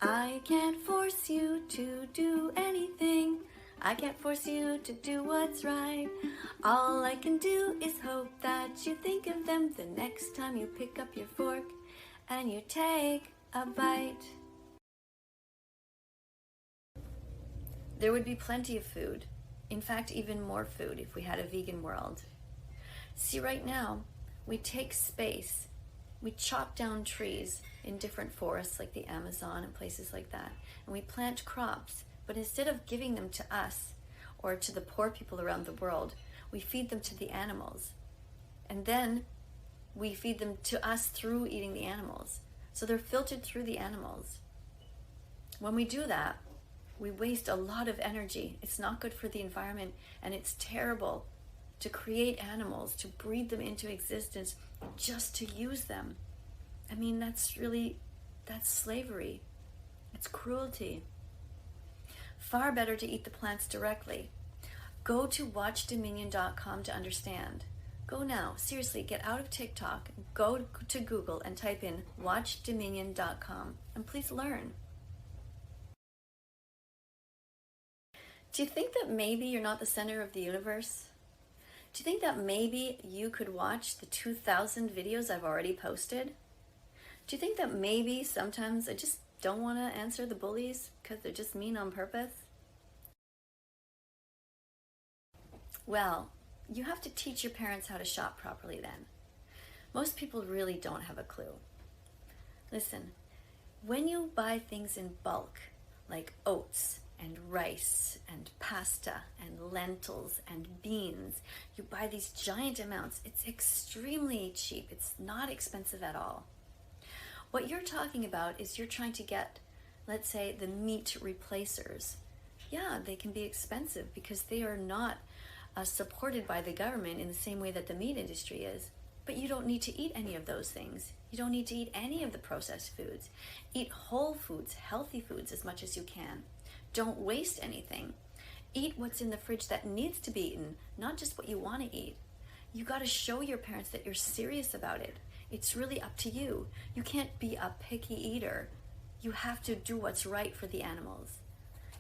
I can't force you to do anything. I can't force you to do what's right. All I can do is hope that you think of them the next time you pick up your fork and you take a bite. There would be plenty of food. In fact, even more food if we had a vegan world. See, right now, we take space. We chop down trees in different forests like the Amazon and places like that. And we plant crops. But instead of giving them to us or to the poor people around the world, we feed them to the animals. And then we feed them to us through eating the animals. So they're filtered through the animals. When we do that, we waste a lot of energy. It's not good for the environment, and it's terrible to create animals, to breed them into existence just to use them. I mean, that's slavery. It's cruelty. Far better to eat the plants directly. Go to watchdominion.com to understand. Go now, seriously, get out of TikTok, go to Google and type in watchdominion.com and please learn. Do you think that maybe you're not the center of the universe? Do you think that maybe you could watch the 2,000 videos I've already posted? Do you think that maybe sometimes I just don't want to answer the bullies because they're just mean on purpose? Well, you have to teach your parents how to shop properly then. Most people really don't have a clue. Listen, when you buy things in bulk, like oats and rice and pasta and lentils and beans, you buy these giant amounts. It's extremely cheap. It's not expensive at all. What you're talking about is you're trying to get, let's say, the meat replacers. Yeah, they can be expensive because they are not supported by the government in the same way that the meat industry is. But you don't need to eat any of those things. You don't need to eat any of the processed foods. Eat whole foods, healthy foods as much as you can. Don't waste anything. Eat what's in the fridge that needs to be eaten, not just what you want to eat. You got to show your parents that you're serious about it. It's really up to you. You can't be a picky eater. You have to do what's right for the animals.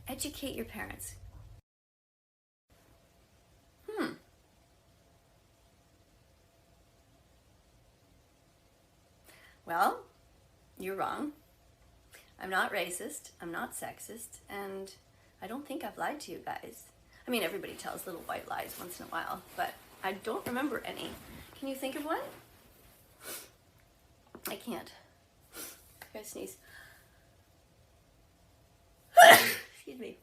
Educate your parents. Well, you're wrong. I'm not racist, I'm not sexist, and I don't think I've lied to you guys. I mean, everybody tells little white lies once in a while, but I don't remember any. Can you think of one? I can't. I gotta sneeze. Excuse me.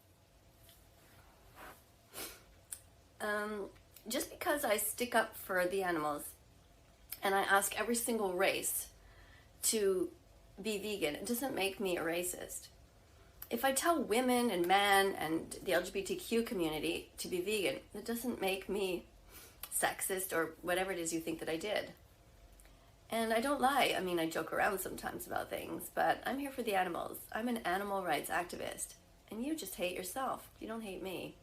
Just because I stick up for the animals and I ask every single race to be vegan, it doesn't make me a racist. If I tell women and men and the LGBTQ community to be vegan, it doesn't make me sexist or whatever it is you think that I did. And I don't lie. I mean, I joke around sometimes about things, but I'm here for the animals. I'm an animal rights activist. And you just hate yourself. You don't hate me.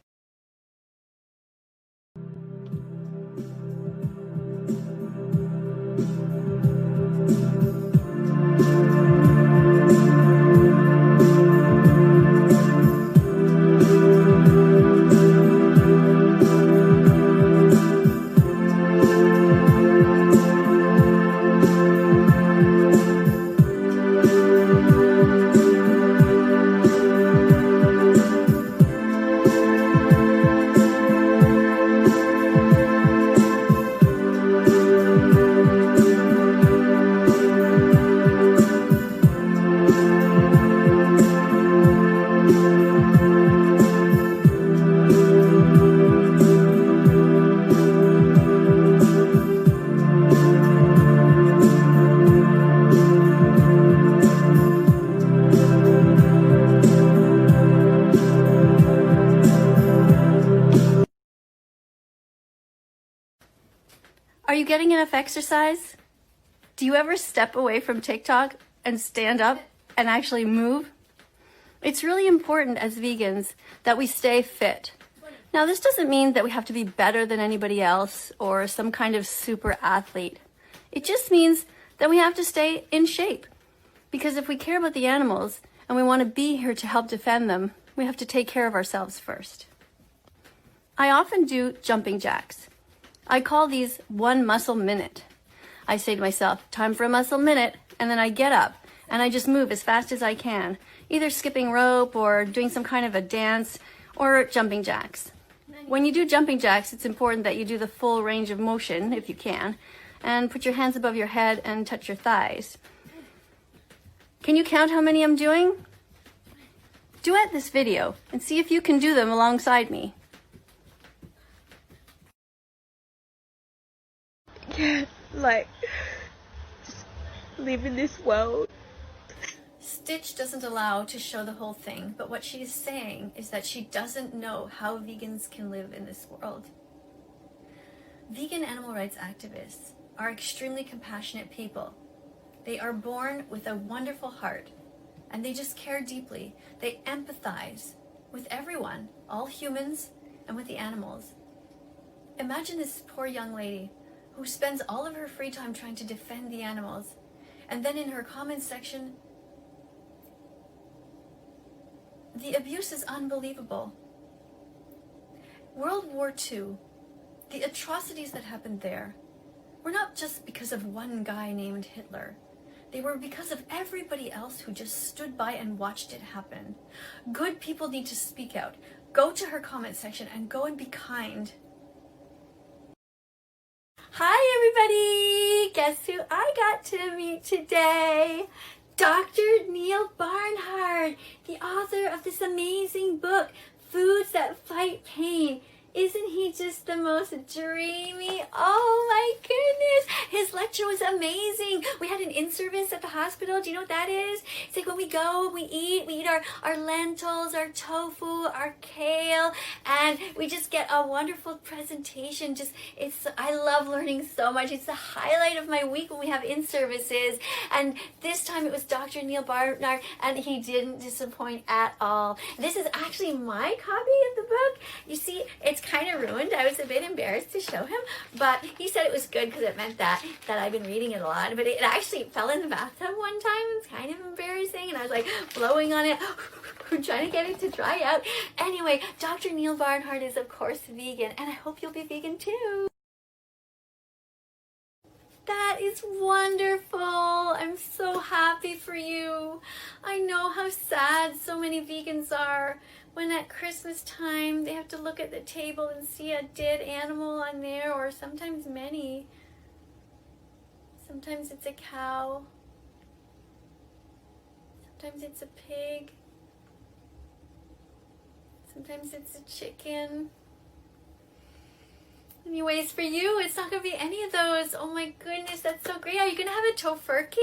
Are you getting enough exercise? Do you ever step away from TikTok and stand up and actually move? It's really important as vegans that we stay fit. Now, this doesn't mean that we have to be better than anybody else or some kind of super athlete. It just means that we have to stay in shape. Because if we care about the animals and we want to be here to help defend them, we have to take care of ourselves first. I often do jumping jacks. I call these 1 muscle minute. I say to myself, time for a muscle minute, and then I get up and I just move as fast as I can, either skipping rope or doing some kind of a dance or jumping jacks. When you do jumping jacks, it's important that you do the full range of motion, if you can, and put your hands above your head and touch your thighs. Can you count how many I'm doing? Duet this video and see if you can do them alongside me. Can't, just live in this world. Stitch doesn't allow to show the whole thing, but what she is saying is that she doesn't know how vegans can live in this world. Vegan animal rights activists are extremely compassionate people. They are born with a wonderful heart, and they just care deeply. They empathize with everyone, all humans, and with the animals. Imagine this poor young lady who spends all of her free time trying to defend the animals, and then in her comments section, the abuse is unbelievable. World War II, the atrocities that happened there, were not just because of one guy named Hitler. They were because of everybody else who just stood by and watched it happen. Good people need to speak out. Go to her comment section and go and be kind. Hi everybody! Guess who I got to meet today? Dr. Neil Barnhart, the author of this amazing book, Foods That Fight Pain. Isn't he just the most dreamy? Oh my goodness. His lecture was amazing. We had an in-service at the hospital. Do you know what that is? It's like when we go, we eat our lentils, our tofu, our kale, and we just get a wonderful presentation. I love learning so much. It's the highlight of my week when we have in-services. And this time it was Dr. Neil Barnhart, and he didn't disappoint at all. This is actually my copy of the book. You see, it's kind of ruined. I was a bit embarrassed to show him, but he said it was good because it meant that I've been reading it a lot. But it actually fell in the bathtub one time. It's kind of embarrassing, and I was like blowing on it, trying to get it to dry out. Anyway, Dr. Neil Barnhart is of course vegan, and I hope you'll be vegan too. That is wonderful. I'm so happy for you. I know how sad so many vegans are when at Christmas time they have to look at the table and see a dead animal on there, or sometimes many. Sometimes it's a cow. Sometimes it's a pig. Sometimes it's a chicken. Anyways, for you, it's not going to be any of those. Oh my goodness, that's so great. Are you going to have a tofurkey?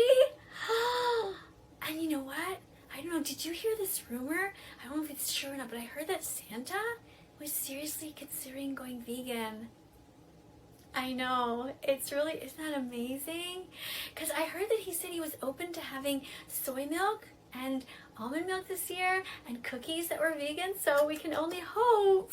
And you know what? I don't know, did you hear this rumor? I don't know if it's true or not, but I heard that Santa was seriously considering going vegan. I know, isn't that amazing? Because I heard that he said he was open to having soy milk and almond milk this year and cookies that were vegan, so we can only hope